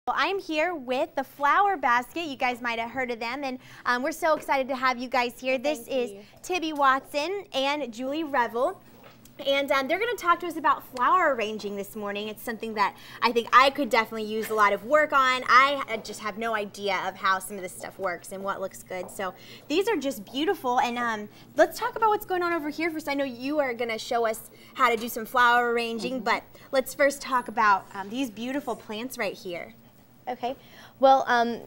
Well, I'm here with the Flower Basket. You guys might have heard of them, and we're so excited to have you guys here. This is Tibby Watson and Julie Revel. And they're going to talk to us about flower arranging this morning. It's something that I think I could definitely use a lot of work on. I just have no idea of how some of this stuff works and what looks good. So these are just beautiful. And let's talk about what's going on over here first. I know you are going to show us how to do some flower arranging, but let's first talk about these beautiful plants right here. Okay, well,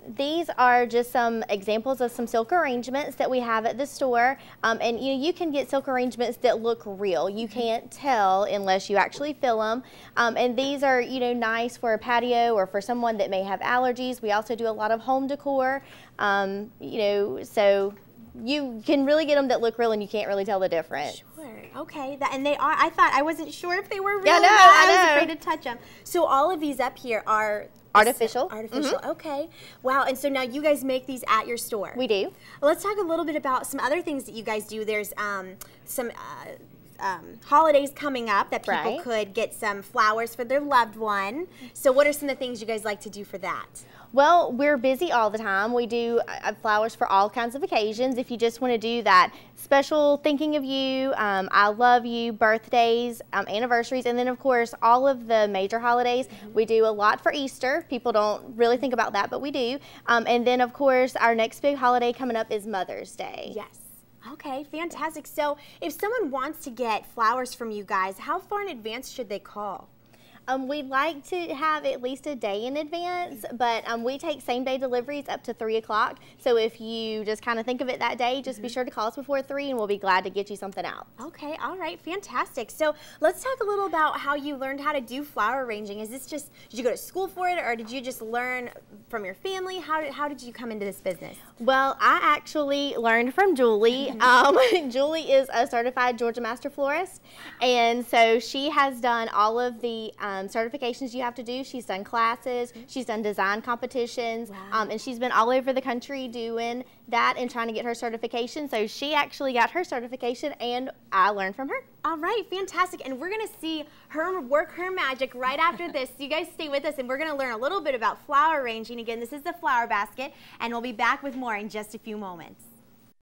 these are just some examples of some silk arrangements that we have at the store, and you can get silk arrangements that look real. You can't tell unless you actually feel them, and these are nice for a patio or for someone that may have allergies. We also do a lot of home decor, so you can really get them that look real and you can't really tell the difference. Sure. Okay. And they are. I wasn't sure if they were real. Yeah, no, I was afraid to touch them. So all of these up here are artificial. Artificial. Okay. Wow. And so now you guys make these at your store. We do. Well, let's talk a little bit about some other things that you guys do. There's some holidays coming up that people could get some flowers for their loved one. So what are some of the things you guys like to do for that? Well, we're busy all the time. We do flowers for all kinds of occasions. If you just want to do that special thinking of you, I love you, birthdays, anniversaries, and then of course all of the major holidays. We do a lot for Easter. People don't really think about that, but we do. And then of course our next big holiday coming up is Mother's Day. Yes. Okay, fantastic. So if someone wants to get flowers from you guys, how far in advance should they call? We'd like to have at least a day in advance, but we take same-day deliveries up to 3 o'clock. So if you just kind of think of it that day, just be sure to call us before 3 and we'll be glad to get you something out. Okay, all right, fantastic. So let's talk a little about how you learned how to do flower arranging. Is this just, did you go to school for it, or did you just learn from your family? How did you come into this business? Well, I actually learned from Julie. Julie is a certified Georgia Master Florist, and so she has done all of the certifications you have to do. She's done classes, she's done design competitions, and she's been all over the country doing that and trying to get her certification. So she actually got her certification and I learned from her. All right, fantastic. And we're going to see her work her magic right after this. So you guys stay with us and we're going to learn a little bit about flower arranging. Again, this is the Flower Basket, and we'll be back with more in just a few moments.